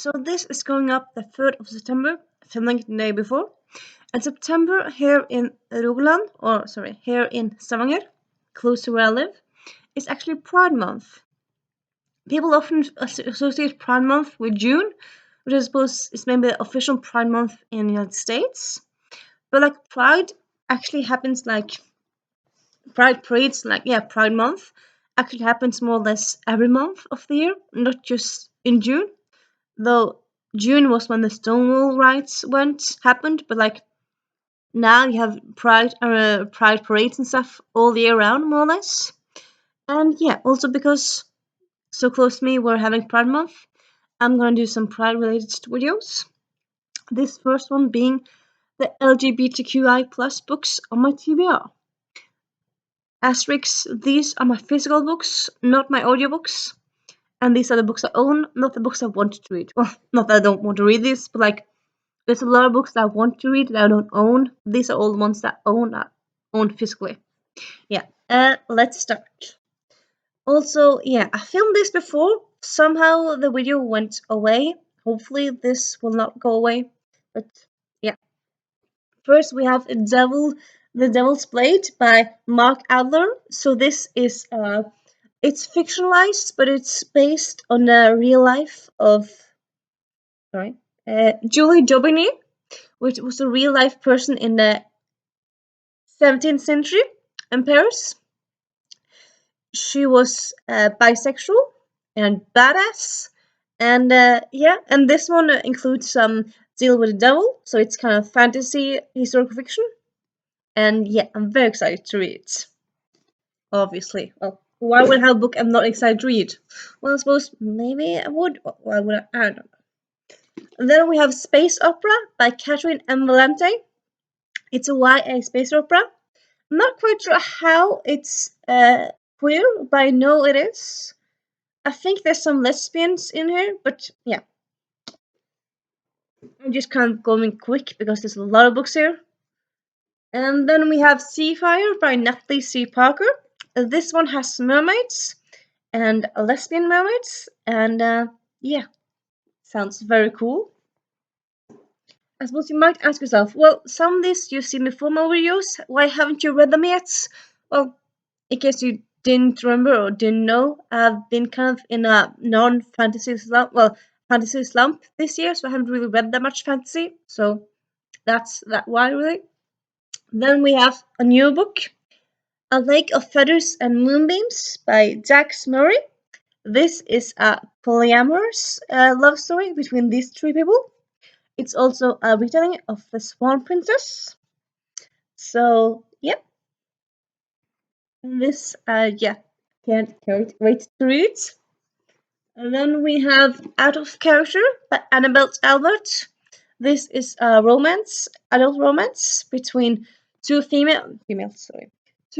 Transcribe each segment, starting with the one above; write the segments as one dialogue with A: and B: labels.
A: So this is going up the 3rd of September, filming it the day before. And September here in Rogaland, or sorry, here in Stavanger, close to where I live, is actually Pride Month. People often associate Pride Month with June, which I suppose is maybe the official Pride Month in the United States. But like Pride actually happens like Pride parades, like Pride Month actually happens more or less every month of the year, not just in June. Though June was when the Stonewall riots happened, but like now you have pride parades and stuff all year round, more or less. And yeah, also because so close to me we're having Pride Month, I'm gonna do some Pride related videos. This first one being the LGBTQI plus books on my TBR. Asterisks, these are my physical books, not my audiobooks. And these are the books I own, not the books I want to read. Well, not that I don't want to read these, but like there's a lot of books that I want to read that I don't own. These are all the ones that I own physically. Yeah, let's start. Also, yeah, I filmed this before. Somehow the video went away. Hopefully this will not go away. But yeah. First we have The Devil's Blade by Mark Adler. So this is it's fictionalized, but it's based on the real life of Julie Daubigny, which was a real life person in the 17th century in Paris. She was bisexual and badass, and and this one includes some deal with the devil, so it's kind of fantasy, historical fiction, and yeah, I'm very excited to read it. Obviously, well, why would I have a book I'm not excited to read? Well, I suppose maybe I would. Why would I don't know. And then we have Space Opera by Catherine M. Valente. It's a YA space opera. I'm not quite sure how it's queer, but I know it is. I think there's some lesbians in here, but yeah. I'm just kind of going quick because there's a lot of books here. And then we have Seafire by Natalie C. Parker. This one has mermaids and lesbian mermaids, and yeah, sounds very cool. I suppose you might ask yourself, well, some of these you've seen before my videos, why haven't you read them yet? Well, in case you didn't remember or didn't know, I've been kind of in a non-fantasy slump, fantasy slump this year, so I haven't really read that much fantasy, so that's why, really. Then we have a new book, A Lake of Feathers and Moonbeams by Dax Murray. This is a polyamorous love story between these three people. It's also a retelling of the Swan Princess. So, yep. This, can't wait to read. And then we have Out of Character by Annabelle Albert. This is a adult romance between two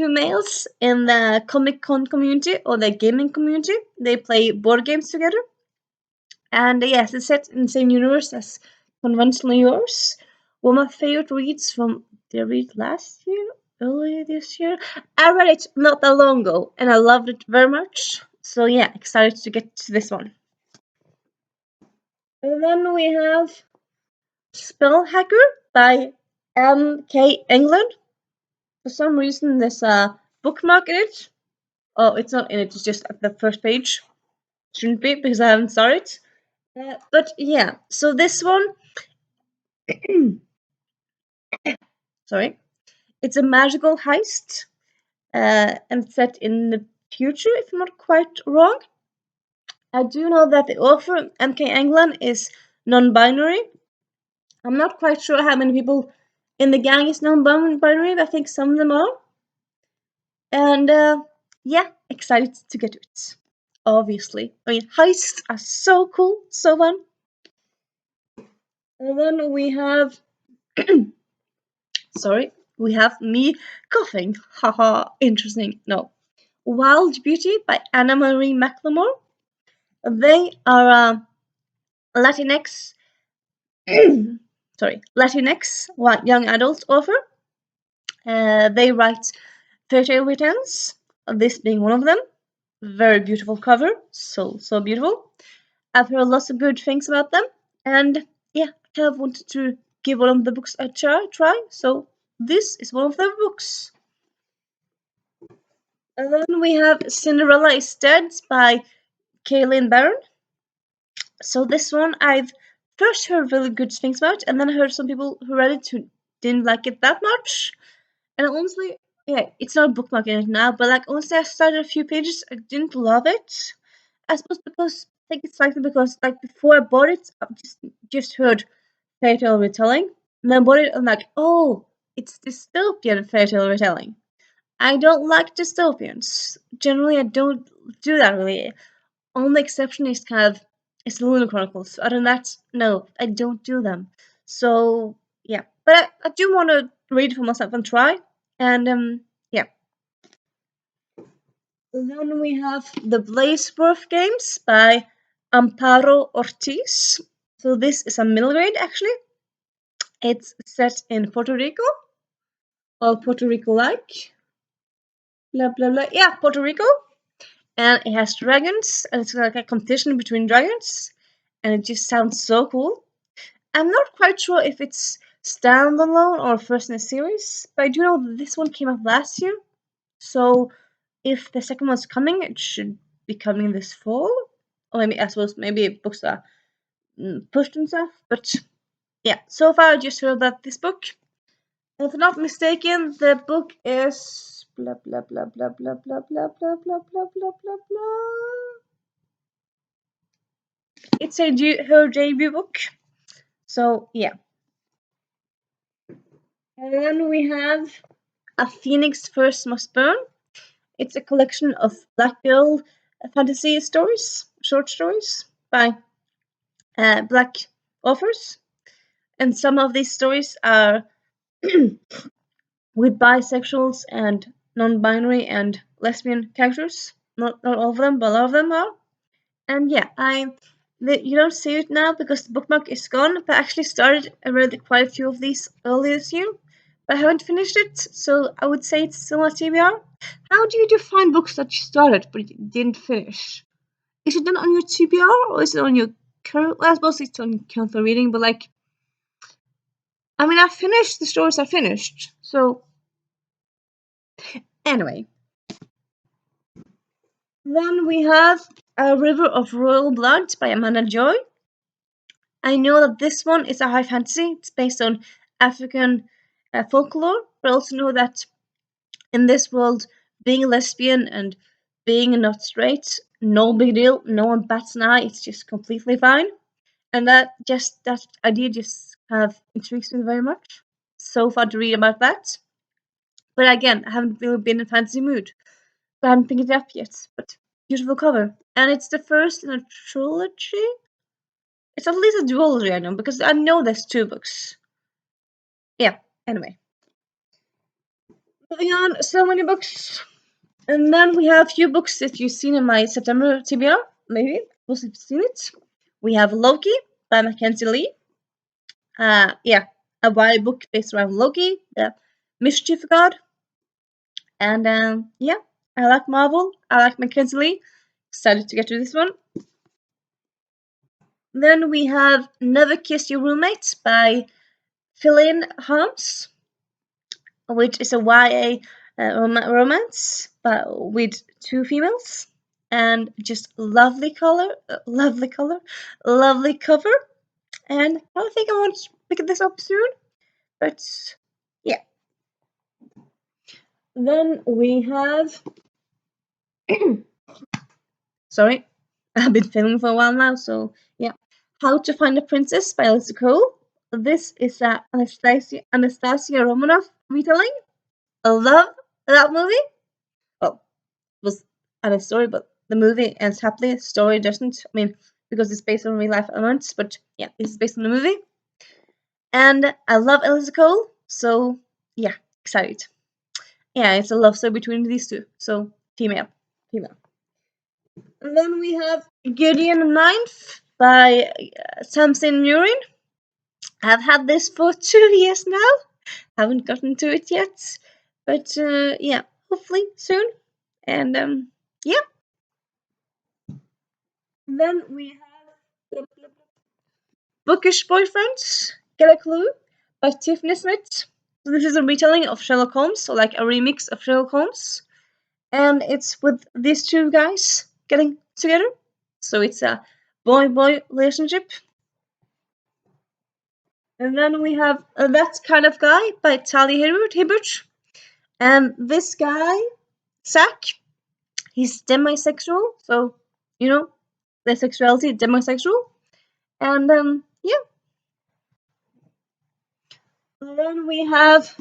A: males in the Comic Con community or the gaming community. They play board games together. And yes, it's set in the same universe as Conventionally Yours. One of my favorite reads from did I read last year? Earlier this year? I read it not that long ago and I loved it very much. So yeah, excited to get to this one. And then we have Spell Hacker by M.K. England. For some reason there's a bookmark in it. Oh, it's not in it, it's just at the first page. Shouldn't be because I haven't started. But yeah, so this one, sorry, it's a magical heist, and set in the future, if I'm not quite wrong. I do know that the author, M.K. England, is non-binary. I'm not quite sure how many people in the gang is non-binary, but I think some of them are. And yeah, excited to get to it. Obviously, I mean, heists are so cool, so fun. And then we have, sorry, we have me coughing. Haha, interesting. No. Wild Beauty by Anna Marie McLemore. They are a Latinx, Latinx young adult author. They write fairy tale retells, this being one of them. Very beautiful cover, so beautiful. I've heard lots of good things about them. And yeah, I kind of wanted to give one of the books a try. So this is one of the books. And then we have Cinderella is Dead by Kaylin Barron. So this one I've first heard really good things about, and then I heard some people who read it who didn't like it that much. And honestly, yeah, it's not a bookmark in it now, but like honestly, I started a few pages. I didn't love it. I suppose because I think it's likely because like before I bought it, I just heard fairy tale retelling, and then I bought it. I'm like, oh, it's dystopian fairy tale retelling. I don't like dystopians. Generally, I don't do that really. Only exception is kind of it's the Lunar Chronicles. Other than that, no, I don't do them. So yeah, but I do want to read it for myself and try. And yeah. Then we have the Blazeworth games by Amparo Ortiz. So this is a middle grade actually. It's set in Puerto Rico, or Puerto Rico like. Blah blah blah. Yeah, Puerto Rico. And it has dragons, and it's like a competition between dragons, and it just sounds so cool. I'm not quite sure if it's standalone or first in a series, but I do know that this one came out last year. So if the second one's coming, it should be coming this fall. Or maybe I suppose maybe books are pushed and stuff. But yeah, so far I just heard that this book. If I'm not mistaken, the book is blah blah blah blah blah blah blah blah blah blah blah blah blah. It's her debut book. So yeah. And then we have A Phoenix First Must Burn. It's a collection of Black girl fantasy stories, short stories by Black authors. And some of these stories are with bisexuals and non-binary and lesbian characters. Not all of them, but a lot of them are. And yeah, you don't see it now because the bookmark is gone. But I actually started and read quite a few of these earlier this year, but I haven't finished it. So I would say it's still a TBR. How do you define books that you started but you didn't finish? Is it done on your TBR or is it on your current? Well, I suppose it's on current reading, but like, I mean, I finished the stories I finished. So anyway, then we have A River of Royal Blood by Amanda Joy. I know that this one is a high fantasy. It's based on African folklore, but I also know that in this world, being a lesbian and being not straight, no big deal. No one bats an eye. It's just completely fine. And that idea just kind of intrigues me very much. So far to read about that. But again, I haven't really been in fantasy mood. So I haven't picked it up yet. But beautiful cover. And it's the first in a trilogy. It's at least a duology, I know, because I know there's two books. Yeah, anyway. Moving on, so many books. And then we have a few books that you've seen in my September TBR, maybe. Most of you've seen it. We have Loki by Mackenzie Lee. Yeah, a YA book based around Loki, the mischief god. And yeah, I like Marvel. I like Mackenzie Lee. Excited to get to this one. Then we have Never Kiss Your Roommate by Philin Harms, which is a YA romance but with two females and just lovely color, lovely cover. And I don't think I want to pick this up soon, but yeah. Then we have sorry, I've been filming for a while now, so yeah. How to Find a Princess by Elisa Cole. This is a Anastasia Romanoff retelling. I love that movie. Well, it was a story, but the movie ends happily. The story doesn't. I mean, because it's based on real life events, but yeah, this is based on the movie. And I love Elisa Cole, so yeah, excited. Yeah, it's a love story between these two. So female, female. And then we have Gideon Ninth by Samson Nurin. I've had this for 2 years now. Haven't gotten to it yet, but yeah, hopefully soon. And yeah. Then we have Bookish Boyfriends, Get a Clue by Tiffany Smith. So this is a retelling of Sherlock Holmes, so like a remix of Sherlock Holmes. And it's with these two guys getting together. So it's a boy-boy relationship. And then we have That Kind of Guy by Tally Hibbert. And this guy, Zach, he's demisexual, so you know, the sexuality demisexual. And yeah. And then we have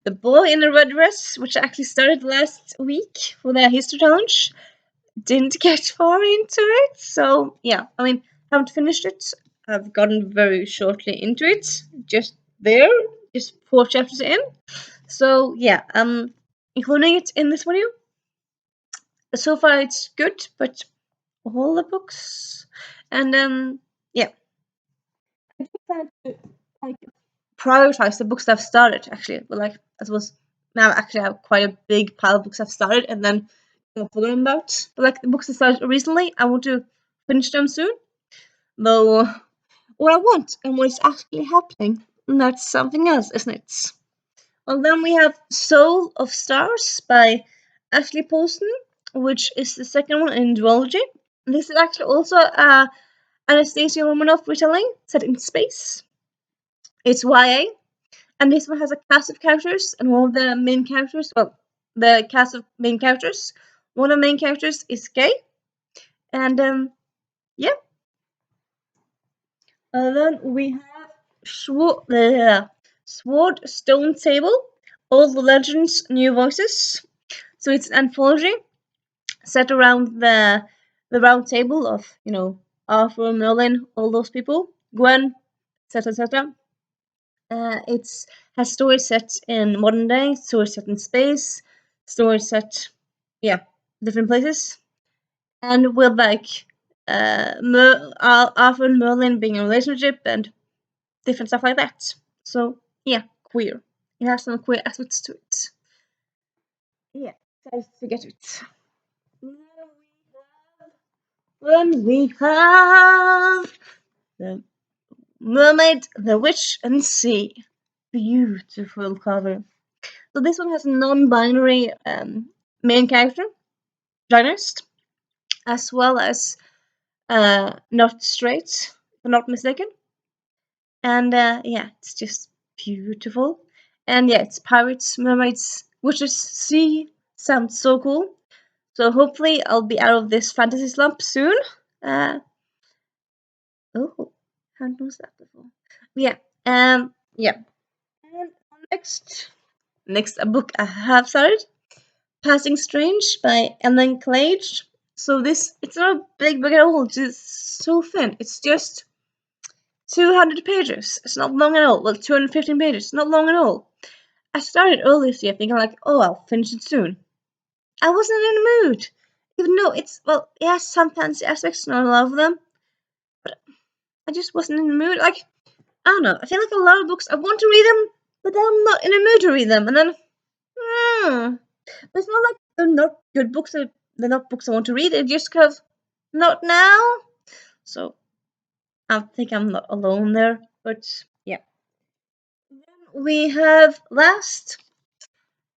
A: The Boy in the Red Dress, which actually started last week for the history challenge. Didn't get far into it, so yeah, I mean, haven't finished it. I've gotten very shortly into it, just there, just 4 chapters in. So yeah, including it in this video. So far it's good, but all the books, and yeah, I do plan to like prioritize the books that I've started actually, but like as was now actually I have quite a big pile of books I've started and then I've forgotten about. But like the books I started recently, I want to finish them soon. Though what I want and what's actually happening, and that's something else, isn't it? Well, then we have Soul of Stars by Ashley Poston, which is the second one in duology. This is actually also a Anastasia Romanoff retelling set in space. It's YA, and this one has a cast of characters, and one of the main characters, well, the cast of main characters, one of the main characters is gay, and yeah. Then we have Sword Stone Table, Old Legends, New Voices. So it's an anthology set around the round table of, Arthur, Merlin, all those people, Gwen, etc., etc. It's has stories set in modern day, stories set in space, stories set, yeah, different places, and with like Arthur and Merlin being in a relationship and different stuff like that. So yeah, queer. It has some queer aspects to it. Yeah, excited to get it. Then we have the Mermaid, the Witch, and Sea. Beautiful cover. So this one has a non-binary main character, protagonist, as well as not straight, if I'm not mistaken. And yeah, it's just beautiful. And yeah, it's pirates, mermaids, witches, sea. Sounds so cool. So hopefully I'll be out of this fantasy slump soon. Oh, haven't noticed that before. Yeah, yeah. And next a book I have started, Passing Strange by Ellen Clage. So it's not a big book at all. It's just so thin. It's just 200 pages. It's not long at all. Well, 215 pages. Not long at all. I started early this year thinking like, oh, I'll finish it soon. I wasn't in the mood. Even though it has some fancy aspects, not a lot of them. But I just wasn't in the mood. Like, I don't know. I feel like a lot of books, I want to read them, but I'm not in the mood to read them. And then, but it's not like they're not good books. They're not books I want to read. They're just kind of not now. So I think I'm not alone there. But yeah. Then we have last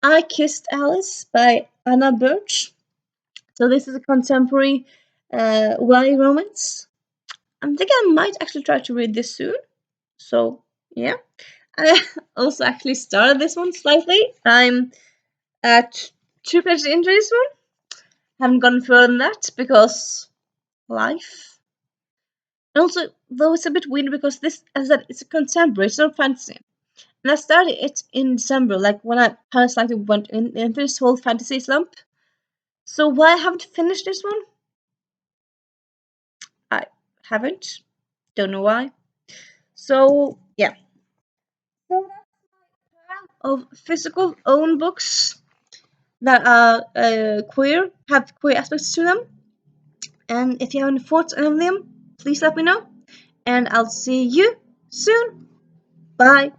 A: I Kissed Alice by Anna Birch. So this is a contemporary YA romance. I think I might actually try to read this soon. So yeah. I also actually started this one slightly. I'm at 2 pages into this one. Haven't gone further than that because life. And also, though it's a bit weird because this, as I said, it's a contemporary, it's not fantasy. And I started it in December, like when I kind of slightly went into this whole fantasy slump. So why I haven't finished this one? I haven't. Don't know why. So yeah. So that's my of physical own books that are queer, have queer aspects to them. And if you have any thoughts on them, please let me know. And I'll see you soon. Bye.